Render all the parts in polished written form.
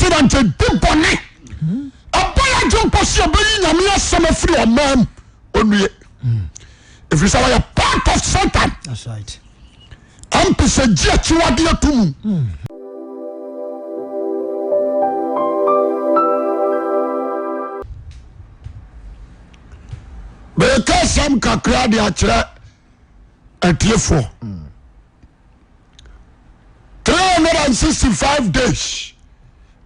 president dibone aboya jumpo si obeyi nyame asem afiri omam onue if you say you are part of Satan. That's right. Ampese gia chiwade atumu beka sam kakra de akire atiefo 365 days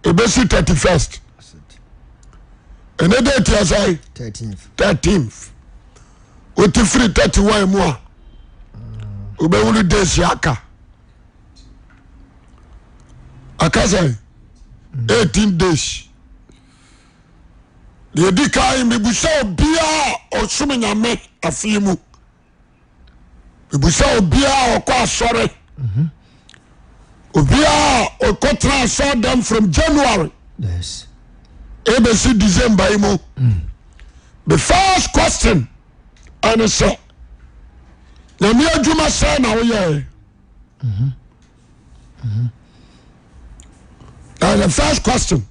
ebesi 31st. And the date is 13th. What if free 31 more? Ube only days yaka. Akaze 18 days. The dika imi busa obia osumi nyame afimu. Busa obia okwa asore. Obia okotra saw them from January. Yes. ABC December imo. The first question and say na me adwuma say na wo ye. And the first question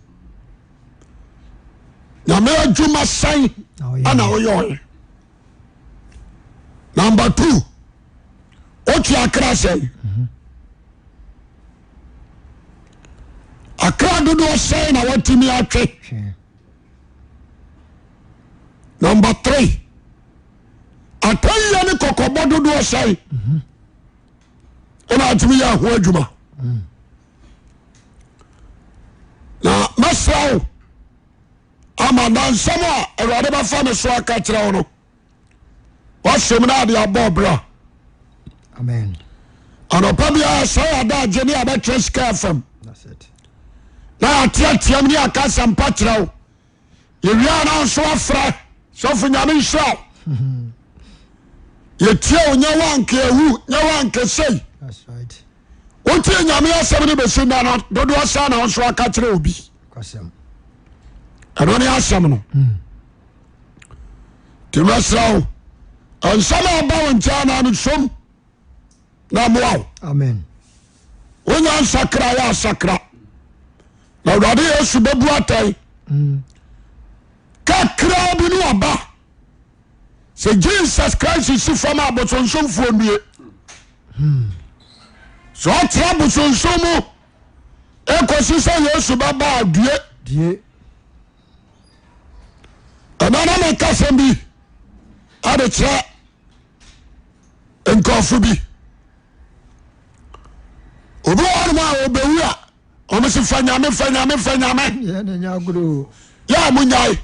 na me adwuma say na wo ye. Number 2 what you akra say. Akra do say na what me atwe. Number 3 ataya ni kokobo do say. Ona atimi ya ho adwuma. Na masrawo ama dan sama erade ba fa me so aka kire wo no. Wa semna de abobra. Amen. Anopa bia say ada jeni abetres kafam. That's it. Na atiatia mni aka sampa kire wo. Ye wia na so afra so fu nyame nhyira. Ye tie onya wanke ehu nya wanke sei. That's right. O tie nyame asem ne besu na no dodo asa na so aka kire obi. Kwasem. Ano ne asem no. Timasrawo ansama ba wontia na no som na moaw. Amen. Onya sakra ya sakra. Na wade Yesu bebu atai. Kakra bi no aba. Se Jesus Christ is from abosonsomfo nue. So atra abosonsomo ekosi se Yesu baba adue. Die. Anana me kasem bi ade kire enkofu bi. Obo arma obewu a omisi fanyame. Yeah, nya guru. Ya munyai.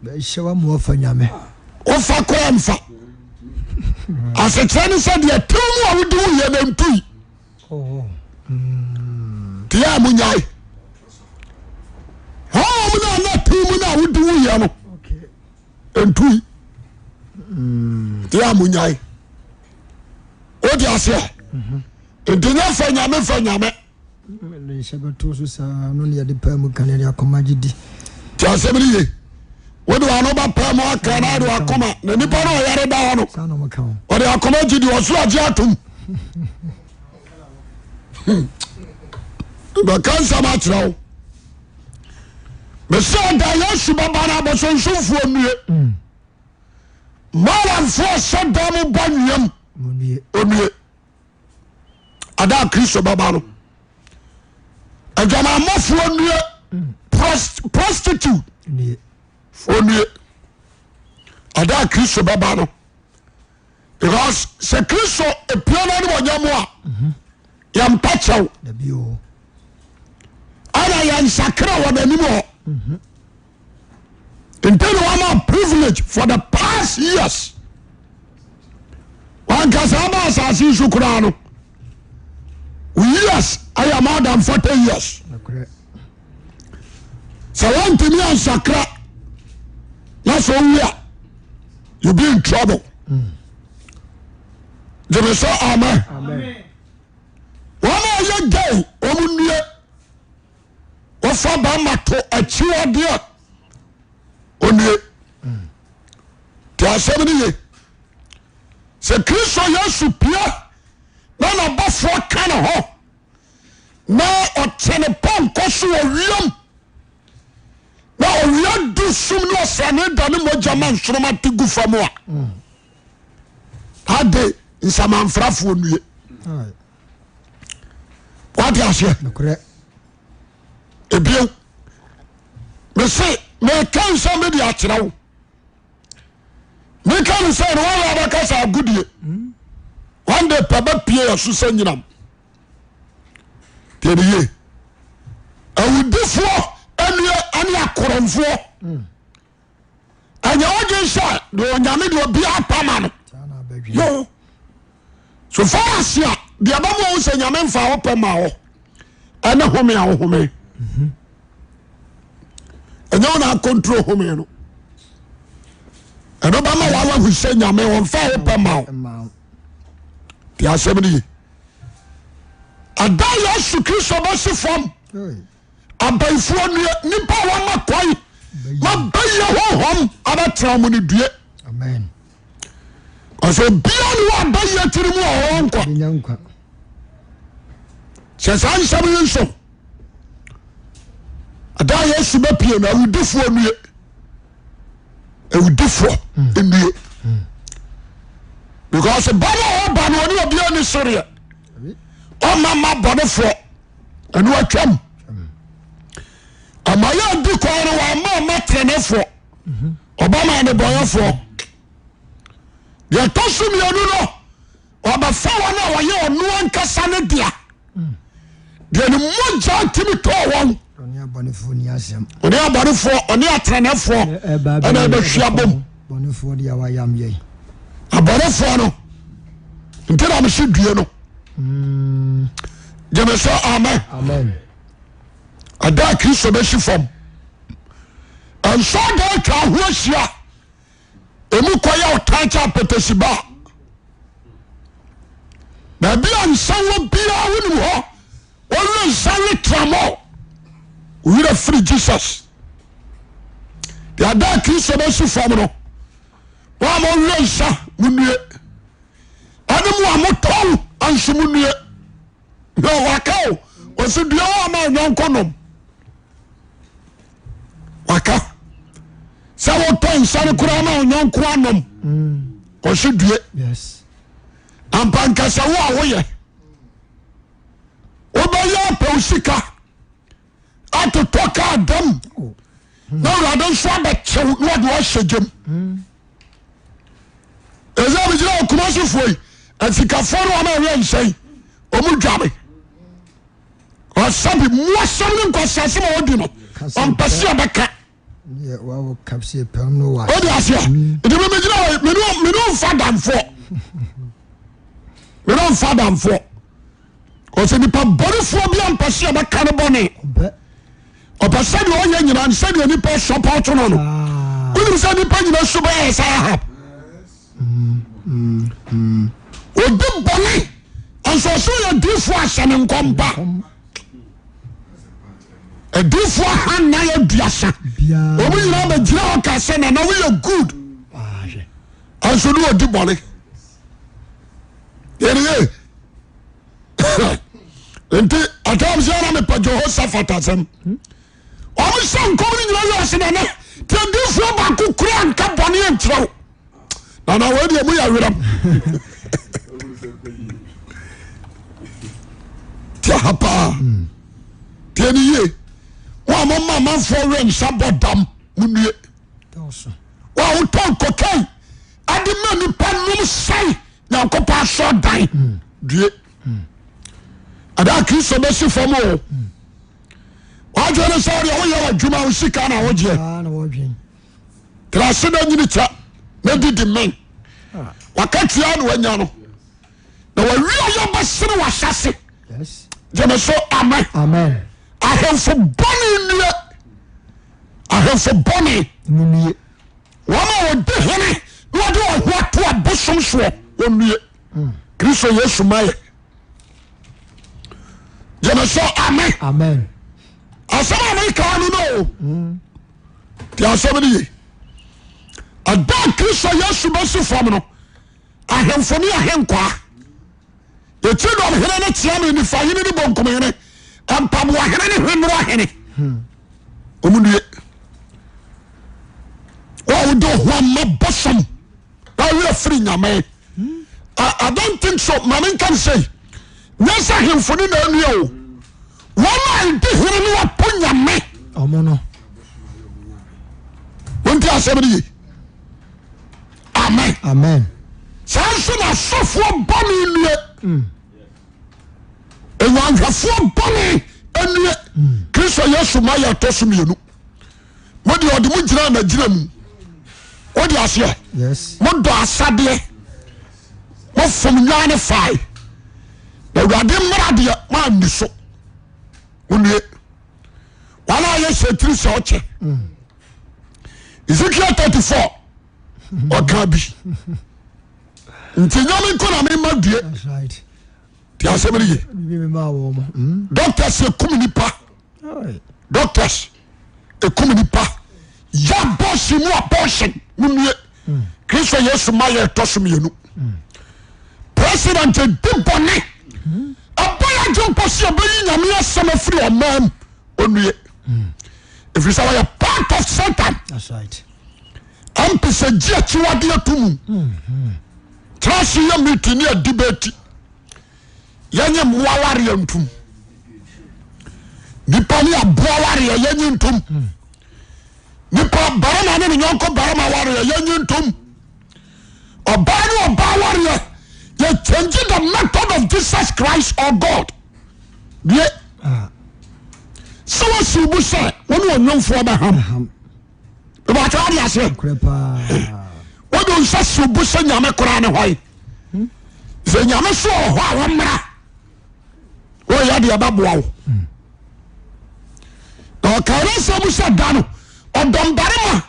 Be shewa mo fanyame. Ofa kwa mfa. Asekyerɛ ne sɛ deɛ temu a wode wo yɛ na ntui. Tia munyai. Mu na temu na wode wo yɛ no. Ntui. Tia munyai. Odi ase. Ntinya fanyame. Le shabato so sa no ne de pa mu kan ya komagidi. Tia semri. What do I know about Pamo? Can I do a comma? The Nippon or Yarada? Or the Akomaji was Rajatum. But can't so much now. Monsieur Dayashubana was on so for me. More than 4 shut down Banyam. Only Ada Christo Babano. A Jama Moff prostitute. Only Ada Christo Babano. Because se Christo a piano Yamua Yam Pacho the bio. Ana Yan Sakra or anymore. Until one privilege for the past years. One Casabas as Sukrano. Yes, I am more than 40 years. So one to me and Sakra. That's all we are. You be in trouble. They will say amen. Amen. One more young day, Omunia, Ofabama to a cheer dear. Only 70 years. Say, Christo, yes, Pia, none of us for kind of hope. Now, or 10 pound cost you a real no sum no sane da ne mo jama nsoroma tigu famo a ade nsamanfrafo nue what ya she ebio me say me kan so me dia kira wo me kan say no wa ba ka sa gudie one day papa pie asu sanyinam tediye awudifo ani akoronfo anya oje sha do nyame de obi apama no yo so far as ya de abamo wo se nyame mfa wo pema wo ana home a wo home anya na control home no eno ba ma wa hu se nyame wo mfa wo pema wo ti asebni ada Yesu Kristo ba se fam abayfo nipa wa makoi ma baye hohom abatra mu ne due amen aso bia ni wa baye tirimu ho nkwa se san sabu nso ada Yesu ba pie na udifo nue udifo nue because baba ba no ni obi oni sori o mama bonefo enu atwam amaya di kwaro wa ma trenefo obama ne boyefo de tosum yanu no obafa wa na wa ye onu ankasa ne dia de ne moja timi to won oni abonefo ni asem oni atrenefo ana be hwiabom bonefo dia wa yam ye abonefo no ntira me hwedue no jeme so amen ada Kristo be shifom anso da twa ho ahia emu koya otancha petesiba na bia nsanwo bia wonu ho wonu nsanwe tramo we are free Jesus the ada Kristo be shifom no wa mo nsa munue anu mo amoton anso munue no wakao osi dua wa ma nyonkonom waka sawo ton sare kura ma nyonko anom osi due yes ampanka sawo awoye obaya pausika atotoka adam na radon so abechew no de wa hyejem ezabi jira okumaso foi afika foro ama we nsai omudwabe osabi muasam nko sase ma odi no ompase abaka ye wa kapse pam no wa odi asia edi me jira me no fadamfo o se ni pa borifo bi ampase abaka no bone opase de onya nyina nse de ni pa support no no odi se ni pa nyina so ba esa ha odi bone anso so ya difo asane nkomba edifo hanna ya duasa obi yira ba jira o ka se na we are good anso no odi bone yeye enti atam zara me pa Jehoshaphat asem o se nkomri nyira yo se na na ti difo ba ku kura nka bone entrao na we de mu ya wiram hapa tieni ye wa mama man for rain sabodam munue wa uton kokai ade mani panum sai na kopa so dan due ada Kristo be si famo wa jona sori o ye adwuma o sika na wo je na wo dwen trase na nyini cha na didi men wakatia no wanya no na wa wi ayo basere wa hyase yes jeme so amen ahemfo boni munue wama odi hene wade ohwa to abosom so onue Kristo Yesu maye jeme so amen asama me ka no ti asama ni ada Kristo Yesu besu fam no ahemfo ni ahenkwa eti do hene ne tia me ni fa hene ni bonkom hene ampam wa hene ni hwenro hene omunue ma bosom na we free nyame. I don't think so. Mama can say nasa himfoni na anu o wona ndi hiri ni waponya me omo no wonti asebri amen amen sanso na sofo boni nue enwanhwafo boni enue Kristo Yesu ma ya tosumienu modi odi mu gira na gira mu odi ase yes modo asade mo fom nwane fai na wade mrade ma ndi so unue wala ye setri so oche Ezekiel 34 okabi ntinyame ko na me madue that's right ti asebri ye bibi ma wo mo doctors ekumnipa doctors ekumnipa ya boss mu abortion unue Kristo Yesu ma ye tosumienu president dibone aboya jumposi obeyi nyame asem afiri omam onue if you say part of Satan that's right ampese gia chiwade atumu trash ye meeting ye debate yenye mwawari antum nipa ni aboawari yenye ntum nipa barama ne nyonko barama wari yenye ntum obani obawari you changing the method of Jesus Christ or God. Yeah. So what's you bu say when you know for Abraham? About what you say? What do you say you bu say nyame kora ne hoy? Say nyame so ho amra. Oh ya de ababoa. O kare so bu say dano. Odom barima.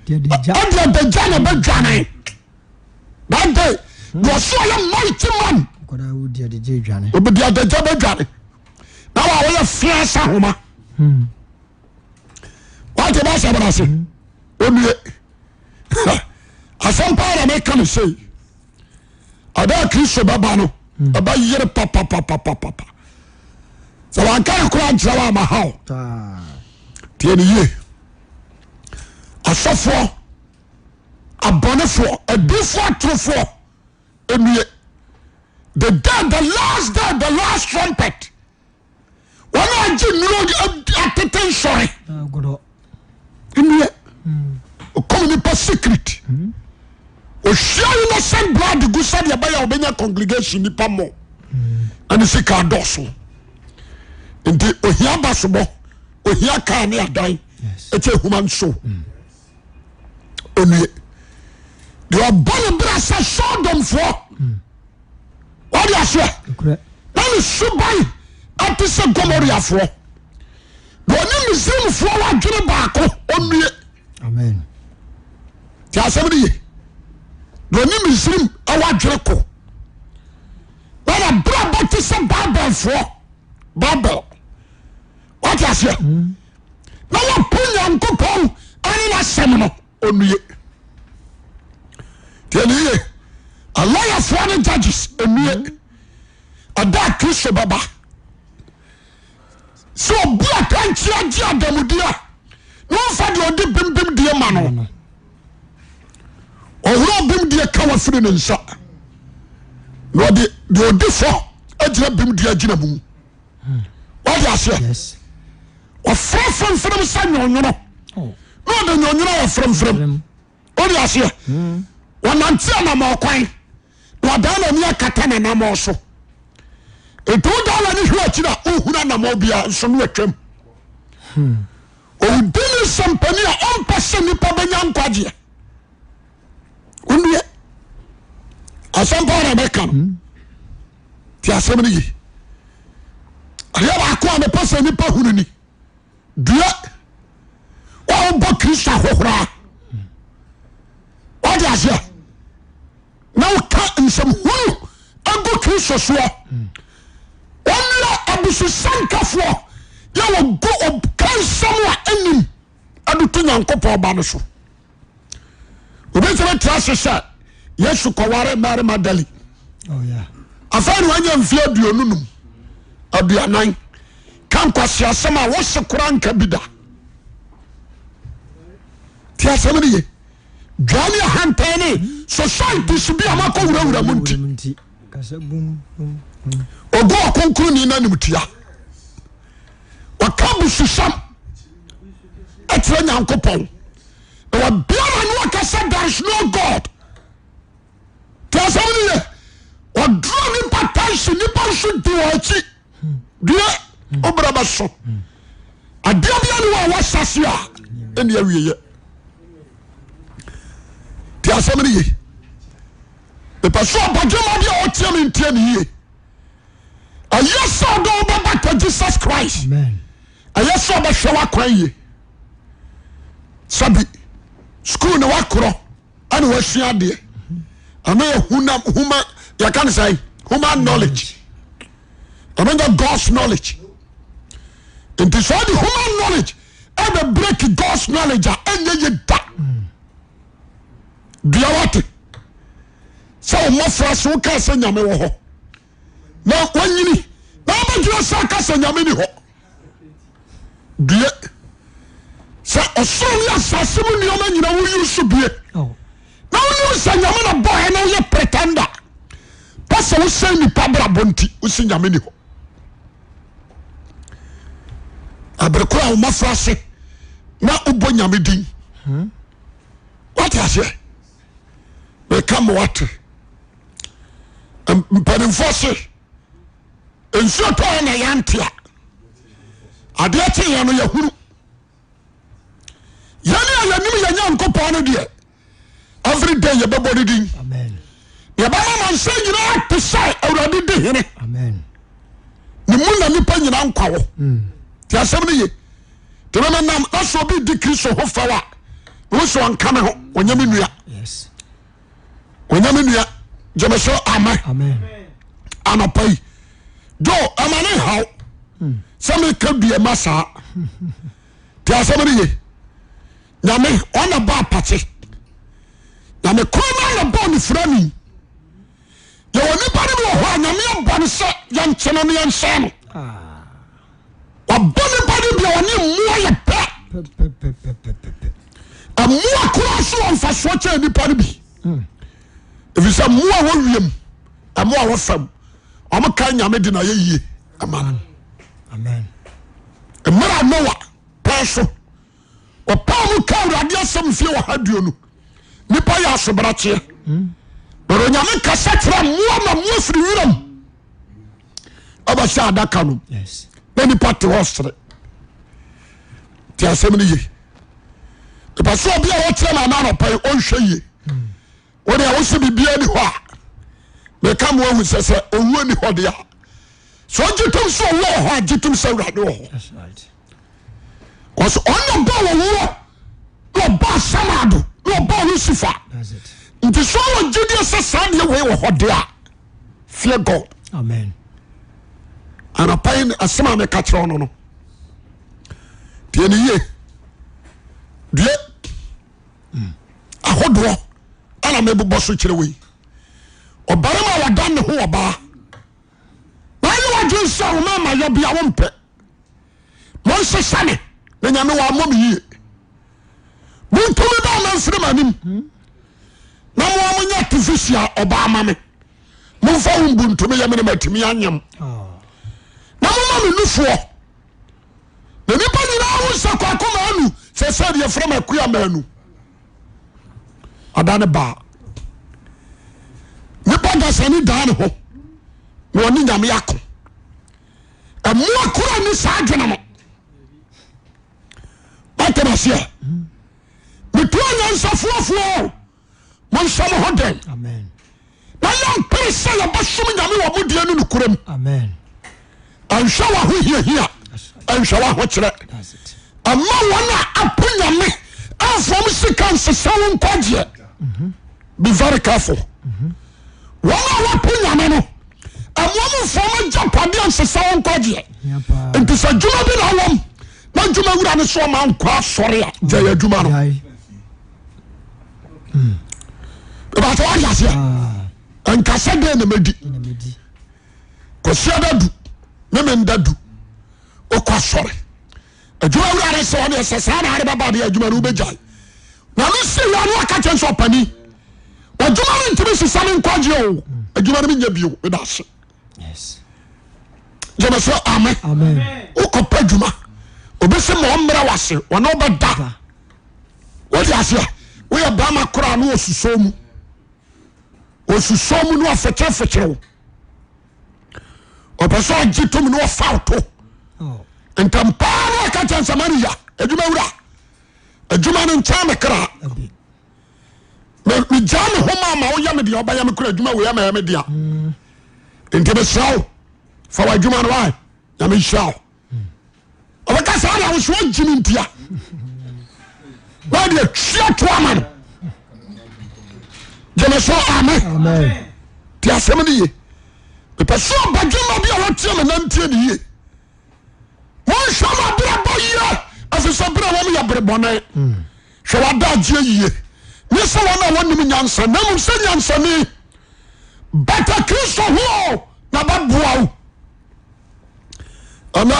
Dia de ja. Odom de jana be jana. That day you saw a mighty man. Koda wo dia de je dwane. Obedia de jaba dwane. Now I will fierce homa. What about Sabrasi? Only as some power I can say. About Christo Babano, about year papa. So I can't cry Jawa Mahao. Tieni, a software, a bonnet a different true for. The day, the last trumpet. When I did know attention, good in the community secret. O share innocent blood the good side by your Benya congregation ni pamo. And the sick are docile. In the Ohia Basubo, Ohia Kani are dying. It's a human soul. Only they are born brass and saw them for. What do you say? That is so bad. Ati se Gomoria for. Do ni Muslim for wa dwene baako onue. Amen. Ti asem ni. Do ni Muslim awa dwene ko. When bra boti se Bible for. Bible. What you say? Na wa punya nkopon ani na sem no onue. Ti ni a lawyer for the judges onue. Ada Kristo baba. So bua kanchia dia damudia no fa de odi bimbim die ma no ohuro bim die ka wa firi ne nsa no de odi fo agira bim die agina mu what you say yes o frem sa nyonyo no de nyonyo o frem what you say wanantia na ma kwan no da na ni akata na na ma so eto da la ni hwa chira ohuna na mo bia so no atwam o dini sampani a on pese ni pa benya nkwaje unye asampa na beka ti asemni yi aya ba ko na pese ni pa hunu ni dua o bo Kristo hohora o dia sia na o ka nsem hunu ago Kristo so abusu sankafo ya wo go kansamwa anim aduto nyankopɔ ɔba no so obetime trase sɛ Yesu kɔware Mary Magdalene afani wanya mfie aduonunum aduanan kan kwasi asɛm a wose kora nka bida ti asɛm ne ye dwane hantene society so bi amako wurawura munti kasa bum ogo konkuru ni na nimtia wakabu susam etre nyankopon e wa biara no akasa there is no god tasawni ye o draw ni patansi ni pansu diwachi die obraba so adia bia ni wa wasase a eni awiye tasawni ye e paso abadwema bia o tia me ntia ni ye yes, I go back to Jesus Christ. Amen. Yes, I show up crying. Sabi school no wakro and was she there. I know human, you can say human knowledge. I mean God's knowledge. And to show the human knowledge, ever break God's knowledge, and you that. Do you want it? So, more for us who can send you. Now, when you need, now you are sarcasm, you mean, dear. So, a soldier assassin, you know, who you should be. Oh, now you say, you're a boy, and now you're pretender. Pastor will send me Pabra Bonti, who sing a mini. I break out my frase. Now, Ubonya Midin. What is it? They come water. And Penenforce. Nso to na yantia ade ate ya no yahuru yani ayanim ya nyankopon no de every day ye bebody din amen ye ba man say nyina to say awurade de hene amen ni mu na nipa nyina nkwawo ti asem ne ye to na nam aso bi di Kristo ho fawa wo so anka me ho onyame nua yes onyame nua jemeso amen anapai do amane how some can be a massa tia somebody ye nyame on a bar party nyame koma na bon frami ye woni bari mo ho nyame bon se yan cheno ne yan seno wa bon bari bi woni mo ye pe amu akura so on fa so cha ni pari bi if you say mo a wo wiem amu a wo fam I'm nyame di na ye yie amen amen emara noa paso o pamu ka urade asem fie wa haduo no nipa ya asobrache pero nyame kasa tra mo na mo firi wiram aba sha adaka no yes na nipa te hostre ti asem ni ye e paso obi a wo tra na na no pai o hwe ye wo de a wo se bibia ni ho a me come one with say owu ni hodea so jitum so wo ho jitum so rade wo that's right cause on the ball wo ba samado wo ba Lucifer that's it nti so wo jide say sande we wo hodea fear God amen ana pain asema me ka kire no tie ni ye die ahodo ana me bobɔ so kire we obarama wadan ne ho oba wani waju so mama yo bia wo mpe mo se sane na nyame wa mo mi yie muntumi ba na nsire manim na mo nya artificial oba amame mo fa wuntumi ya me matimi anyam na mo ma me nufuo na nipa nyina wo sakwa koma anu se se de from akuya manu adane ba nipa da sani dan ho woni nyame yakko emu akura ni sa adwena mo batemasia mitu anyansa fuofuo mo nsam ho den amen na yan pese ya basum nyame wo modie no nukuram amen ansha wa ho hia ansha wa ho kire amma wona apo nyame afom sikan sesawo nkwaje be very careful wọ́n wá pín yàmẹ́ no àwọn ọmọ fọmọ japade ansesa wọn kọjẹ nti sẹ juma bi na wọm na juma wura ni sọ ma nkọ asọre a jẹ yẹ juma no ìbátan wà yàsẹ nkasa dé na mẹdi kò sí ẹdá du ne mi nda du ó kọ asọre juma wura ni sọ wọn ẹsẹ sáà náà àrẹ bàbá mi yẹ juma ni ó bẹ jà na no see ya no aka chen so pani adwuma no ntimi sisame nkwaje o adwuma no nya bio we da se yes jema so amen ukopa adwuma obese mo mmra wase wona obeda what you say we are bama kora no osusomu no afeche opeso agitom no fauto entampa no ka chan samaria adwuma wura adwuma no ncha mekra me jam homa ma wo yam de oba yam kora adwuma wo yam dia entebe saw fa wa adwuma no wa yam shaw obaka sa na wo so gimi ntia wadi twa to man jeme so amen ti asem ni ye person badwuma bia wo tie me nantie ni ye won shama bra boye afisa bra wo me ya bre bone hwe wada gie ye ni so wona wonim nyansa na mu se nyansa ni bata kristo ho na babuawo ama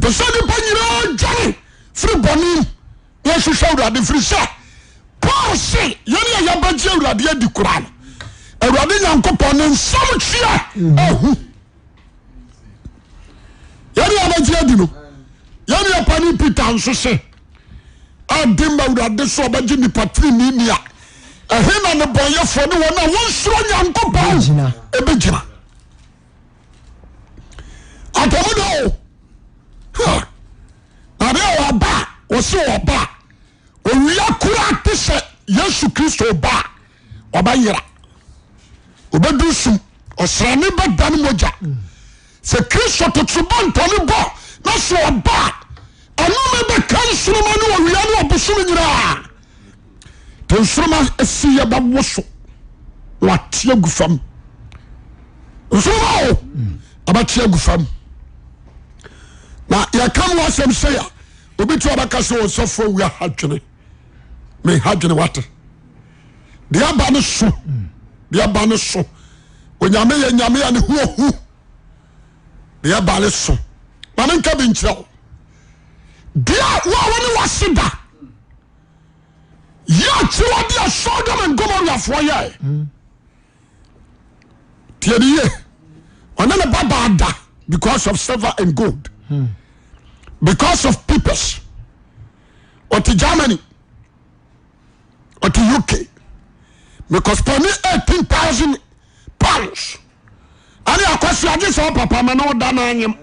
person ni panyira jani free boni yesu shawrade free sha Paul say yene ya baje awrade adi Quran awrade nyankopon ne nsam twia ehu yene ya baje adi no yene ya pani Peter nso se adim awrade so baje ni patri ni nia ehena ne boyefo ne wona won suro nyankopon ebegina Atemmuo ha abe wa ba o se wa ba owia kura te se Yesu Kristo ba obayira obedusum osrane badan moja se Kristo totubo ntoni bo na so ba anu me be kan suruma no owia no obusum nyira to suruma esi ya ba woso watie gufam suruma o abatie gufam na ya kam wasem se ya obitu abaka so sofo wi hadwene me hadwene wate de aba no so onyame ya nyame ya ne hu de aba le so ma nka bi nkyerɛ dia wa woni wasida ya chiwa dia Sodom and Gomorrah for ye tiye ona na baba ada because of silver and gold because of peoples or to Germany or to UK because for me 18,000 pounds and Akwasi I just papa man no dana anyem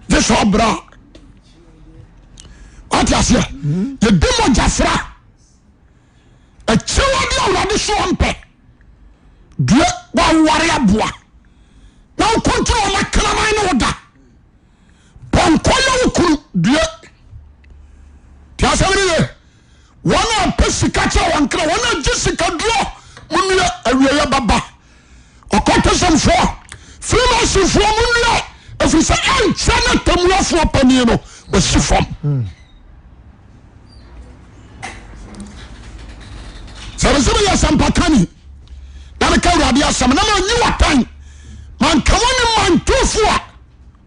just bra what you say you demo jafra a chiwa dia wadi so ampe dua wa ware aboa now control my klamai no da bonkoya ukuru dua ti asabiri wana pesika cha wankra wana jisika dro munua awiya baba okoto fo freemason fo munua efisa enchana Atemmuo fo pani no wasifam sabe ya sampakani na ka urade asam na ma nyi watan man kawoni man tofua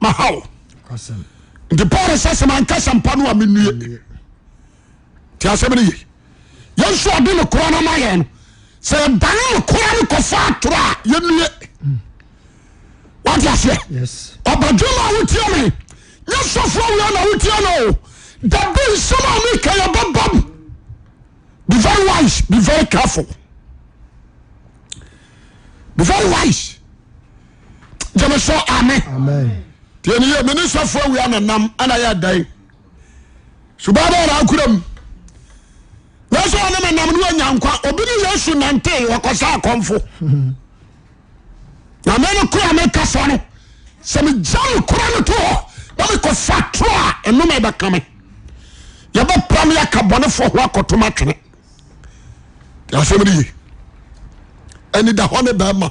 mahaw awesome the Paul says man ka sampa no amenue ti asabiri yenso ade no kora na maye no se dan no kora no kofa atora yenue what you say yes obaduma wutie me yenso fo wi na wutie no da be sama me ka ya babam be very wise be very careful be very wise jemeso amen tieni ye minister fo wi anam ana ya dai subaba na akuram yesu anam nam no anyankwa obi ni Yesu nante wakosa akomfo na me no kura me kasa no se me jam kura no to na me ko fatwa eno me ba kame ya ba pram ya kabone fo ho akotoma twene ya se me di eni da hone ba ma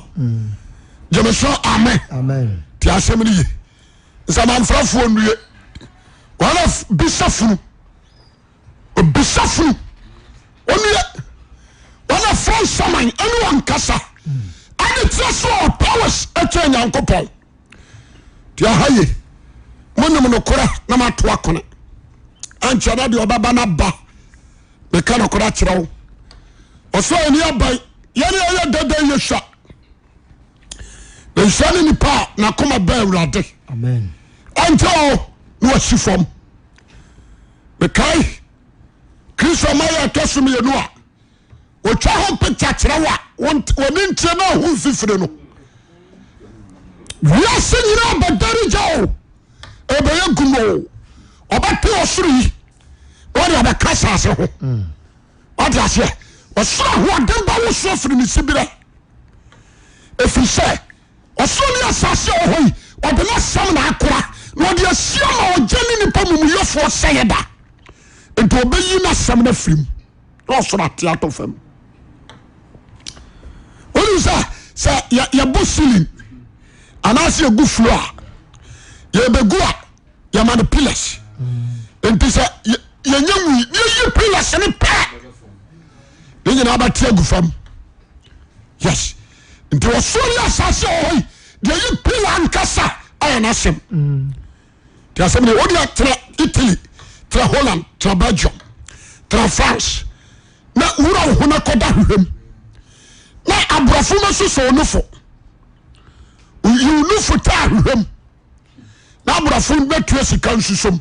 jemeso amen ti ase me di zaman frafo nue wala bisafunu onue wala fon saman anu ankasa ani treso powers eche nyankopon ti ahaye monim no kora na mato akone ancha na de obaba na ba meka no kora kyerɛ wo ɔso ani aban yɛne ɛyɛ dada yɛhwa na nhyia ne nipa na koma ba awurade amen ante o na wasi fam mekai kristo ma yɛ ɛtɔ so mmienu a wɔtwa ho picture kyerɛ wo a wɔne ntie no aho mfifire no wiase nyina badare gya o ɛbɛyɛ gum o ɔbɛte ɔsoro yi wɔde ɔbɛka asase ho wɔde aseɛ ɔsoro ahoɔden ba wo so afiri ne sibirɛ ɛfiri sɛ ɔsoro ne asase wɔ hɔ yi ɔde no asɛm na akora na ɔde asia ma ɔgya ne nipa mumuyɛfoɔ sɛyɛ da nti ɔbɛyi no asɛm no afirim na ɔsoro ate atɔ fam wonim sɛ yɛbɔ silin anaasɛ yɛgu flo a yɛbɛgu a yɛma no pillars nti sɛ yɛnya wui ne yɛyi pillars ne pɛ ne nyinaa bɛte agu fam yes nti ɔsoro ne asase wɔ hɔ yi deɛ yi pillar ankasa ayɛ n'asɛm nti asɛm ne wode atena Italy tena Holland tena Belgium tena France na wura wo ho na kɔda hwehwɛm na aborɔfo no so sɛ onufo yiwunufo taa hwehwɛm na aborɔfo no bɛtua sika nsusom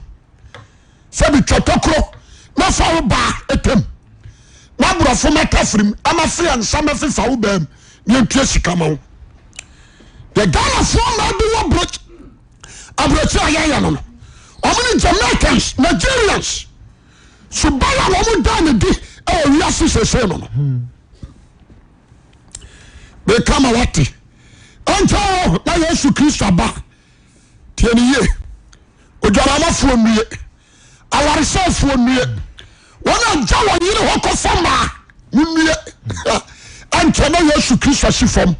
sɛ bi twɔtɔkoro na fa wo baa ɛtam na aborɔfo mɛta firim ama firi ansa mɛfifa wo baam ne ɛtua sika ma wo the Ghanafoɔ ma bi wɔ aborɔkyi a yɛyɛ no no ɔmo ne Jamaicans Nigerians subaya wɔmo da ne di ɛwɔ wiase sɛsɛ no no bɛka ma wate ɔnkyɛ na Yesu Kristo aba tie ne yie odwaramafoɔ nnue awaresɛfoɔ nnue wɔn agya wɔn yere hɔ kɔfa maa nnue ɛnkyɛ na Yesu Kristo si fam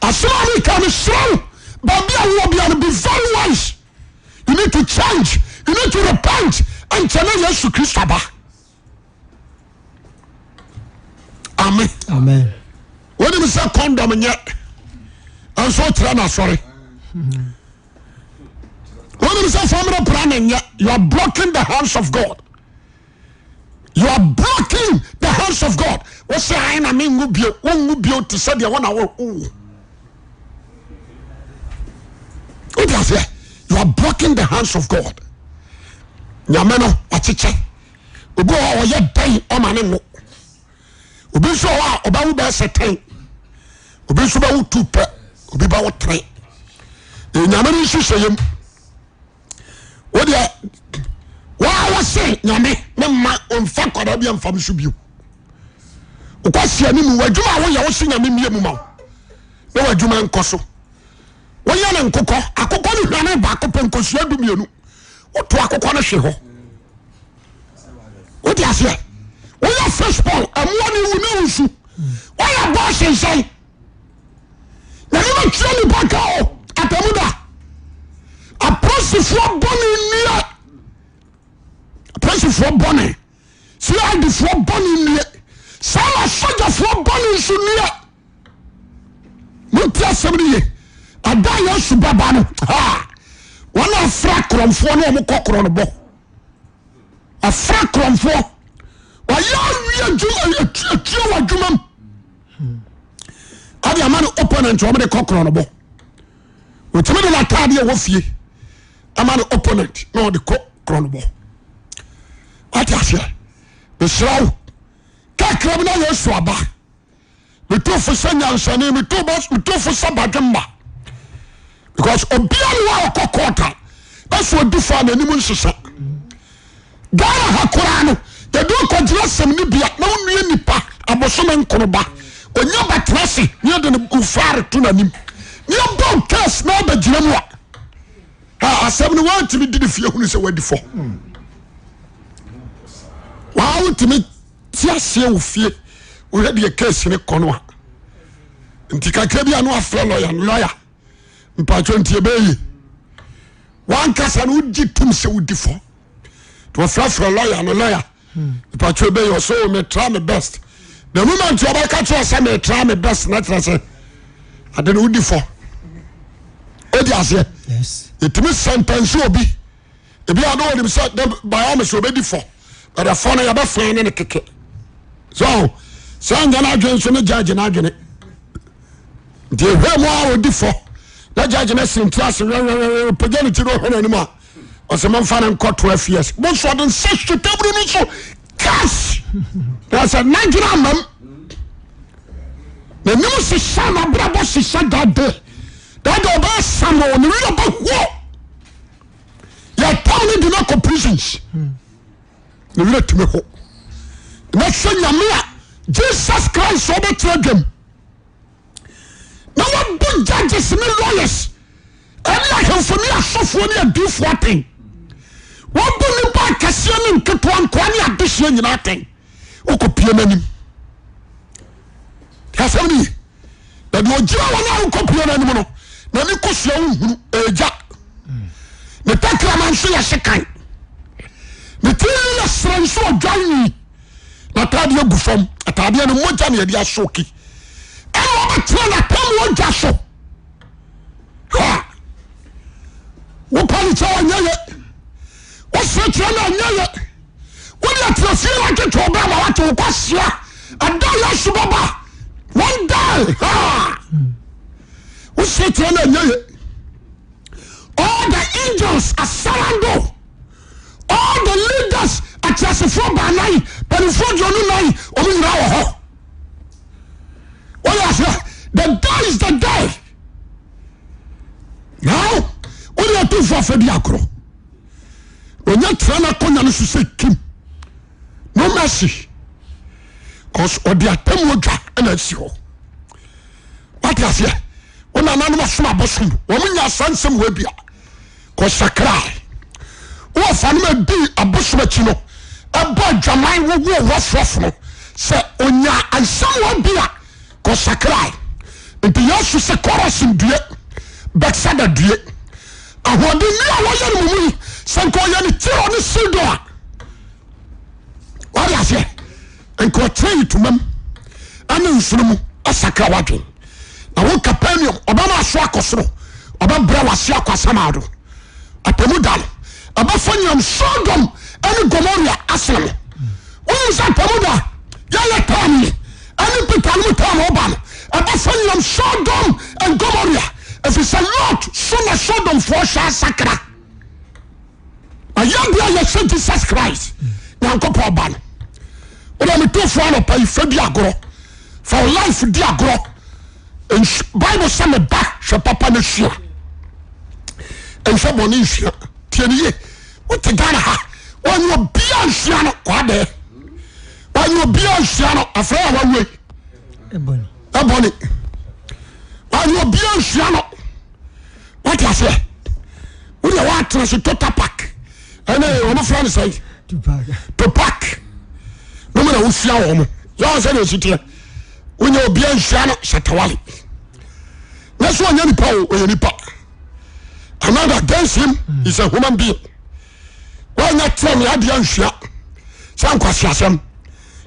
asoma ka no serɛw baabi a wowɔ bia no be very wise you need to change you need to repent ɛnkyɛ na Yesu Kristo aba amen amen wonim sɛ condom nyɛ ɛnso wokyerɛ no asɔre wonim sɛ family planning nyɛ you are blocking the hands of God you are blocking the hands of God wo sɛ ae na mengu bio wongu bio te sɛ deɛ wona wo you are blocking the hands of God nyame no wakyekyɛ obi wɔ ɔyɛ dan ɔma ne ngo obi nso wɔ a ɔbɛwo bɛɛ sɛ ten obi nso bɛwo tu pɛ obi bɛwo tere nyame no nhyehyɛ yam wodeɛ waa wɔse nyame ne ma ɔmfa kɔda bi amfam so bio wokɔsia ne mu w'adwuma a woyɛ wo se nyame mmie mu ma wo na w'adwuma nkɔ so woyɛ ne nkokɔ akokɔ no hwane baako pɛ nkosua dumienu woto akokɔ no hwe hɔ wode aseɛ woyɛ fishball ɛmoa ne wu ne nsu woyɛ bɔɔ hyensɛn na ne matwerɛ nipa ka o Atemmuo da apolisifoɔ bɔne nnue apolisifoɔ bɔne CIDfoɔ bɔne nnue saa na sogyafoɔ bɔne nso nnue monti asɛm no ye ada Yesu baba no wɔn afra korɔmfoɔ ne ɔmo kɔ korɔ no bɔ afra korɔmfoɔ wɔyɛ awie atua wɔ adwuma mu ade ama no opponent ɔmo de kɔ korɔ no bɔ wɔtumi de n'ataadeɛ wɔ fie ama no opponent na ɔde kɔ korɔ no bɔ wate aseɛ besrɛ wo kakra bi na Yesu aba metofo sɛ nyansane metofo sɛ badwemma because obiara wa ɔkɔ kɔɔta ɛso odi fa n'anim nhyehyɛ Ghana ha koraa no yɛde ɔkɔgyina asɛm no bia na wonnue nipa abosome nkoroba onya bɛtena se ne yɛde no ufare to n'anim ne yɛbɔ case na ɔbɛgyina mu a asɛm no woantumi di ne fie hunu sɛ wadi fɔ waa wotumi te aseɛ wo fie wohwɛ deɛ case ne kɔ no a nti kakra bi a no afrɛ lɔya mpatwo nti ɛbɛyi wankasa no wogye tom sɛ wodi fɔ nti wɔfrɛfrɛ lɔya no lɔya mpatwo ɛbɛyi ɔsɛ metra me best na moment ɔbɛka kyerɛ sɛ metra me best na kyerɛ sɛ ade no wodi fɔ ɛdi aseɛ ɛtumi sɛmpansi obi ebi a na wɔnim sɛ by all means obɛdi fɔ but the phone ya friend in the kick. So saying that I so no judge and agony. The more differ. That judge and class pagani to go anymore. Or some fan and caught 12 years. Most of them 6 to 10 minutes. Cash. That's a 90 mum. The news is Sama Brabo, she said that day. That over Sama on the real about war. Your town do not go prisons. You let me hope. Next thing you Jesus Christ over to them. Now what good judges and lawyers? And like him for me, I saw for me and do 14. What do you buy Cassian and Katuan Kwani addition in nothing? Who could pay many? That's only that no Joe copy anymore. Then you could show a jack. The Takraman say a second. The Taylor Strange so join me. Natadia Buffon, Atadia and Mojani, they are shocky. And what a train Atemmuo Jasso. Ha! What politics on yet? What's the train on yet? What do you feel like it to Obama? What to Kwasia? And Daya Subaba. One day. Ha! What's the train on yet? All the angels are surrounded. All the leaders at Yasifo Banai, Penifo Jonunai, Ominao. What is that? The day is the day. Now, what do you do for Fediacro? When you try to come and say, Kim, no mercy. Because of the Atemmuo and it's you. What is it? When I'm not sure about you, when you send some webia, because I cry. What family be a bushwatchino, a boy Jamai will was rough. Say, Onya, and someone be a because I cry. And the Yasu say, chorus in dear, but said a dear. I want to know what you mean. Sanko Yanni on the silver. What is it? And go train to them. And then Sulumu, a Sakawati. I want Capernaum, Obama Swakosro, Obama Brawasia Kwasamado, Atemmuo. About Fanyam Sodom and Gomorrah Aslam. When you say Atemmuo, Yaya Tami, and Pitamu Tam about Fanyam Sodom and Gomorrah. If it's a lot, son of Sodom for Sakra. A young boy, you Jesus Christ. Now go for ban. When I'm too far up, I fed Diagro. For life, Diagro. And Bible said me back, she papa ne shia. And she bonifia. Tieniye. What the Ghana ha? When you be on Shiano, what there? When you be on Shiano, a fair one way. A bonny. When you be on Shiano, what I say? What do you want to say to pack? And one of friends say to pack. No matter who's your you said it's here. When you be on Shiano, Shatawali. That's one young power or any part. Another against him is a human being. Why not tell me I didn't share? Some question.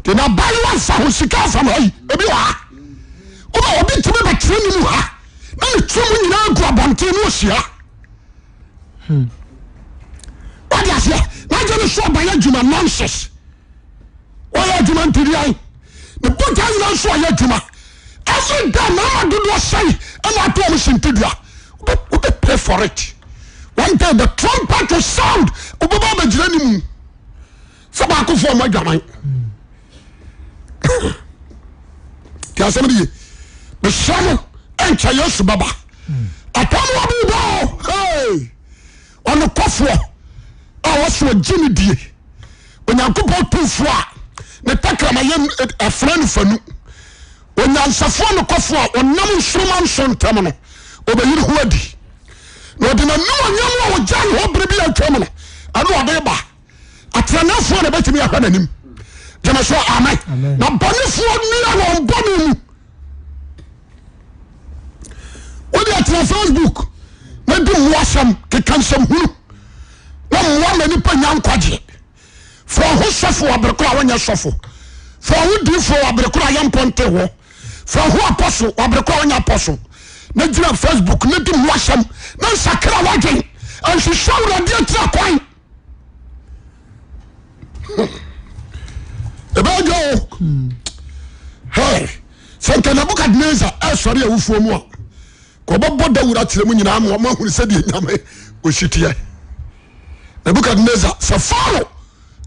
Did I buy one for who she comes from? Maybe I. Oh, a bit to me, but training you. No, training now, grab on Tinosia. What is it? Not going to show by a Juma nonsense. Why are you man to the eye? The book I know so a Juma. Every day, Mama do not say, and I promise him to do. But we pay for it. One day the trumpet will sound. Obama Jenny. Sabako for my gamai. Tell somebody the shadow and Chayos Baba. Atemmuo, hey, on the coffee. I was for Jimmy D. When I go too far, the Takramayan a friend for you. When I'm Safon coffee, or no Schumann son terminal, over you ready. No, the no one John will be a terminal. I know a Reba. I tell no for the better me a him. Jamaswa, amen. Now, Bonnie for me on Bonnie. What do you tell Facebook? Maybe Washam, Kikansam, who? No one any Panyan Quadri. For who suffer Abracra when you suffer. For who do for Abracra Yam Ponte. For who apostle, Abracra when you apostle. Not on Facebook, not in Washam, no Sakra watching, and she showed a dear track wine. hey sɛ Nebukadnezar ɛsɔre awufuo mu a kɔbɛbɔ dawura kyerɛ mu nyinaa ma ɔma hunu sɛdeɛ nyame ɔhyitiɛ Nebukadnezar sɛ Pharaoh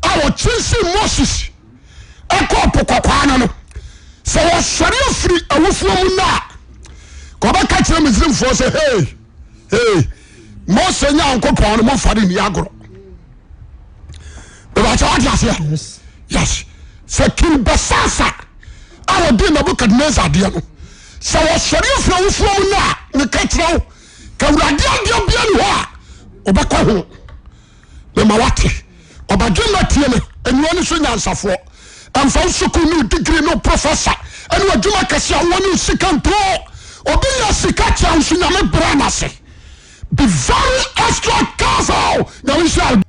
a wɔkyinsi Moses ɛkɔ po kɔkwaa no sɛ wɔsɔre afiri awufuo mu no a kɔbɛka kyerɛ Misraimfoɔ sɛ hey Mose Nyankopɔn no momfare nni agorɔ bɛbɛkyɛ wode aseɛ yes sɛ King Belshazzar a wɔde Nebukadnezar deɛ no sɛ wɔsɔre afiri awufuo mu no a ne ka kyerɛ wo ka Awurade adeɛ bia ne hɔ a ɔbɛkɔ ho mema wate ɔbadwe ma tie no anua no so nyansafoɔ ɛmfa wo sukuu ne degree ne professor ɛne wadwuma kɛse a wɔ ne sika ntoo obi yɛ sika kyɛ wo so nyame brɛ no ase be very extra careful nyame hyɛ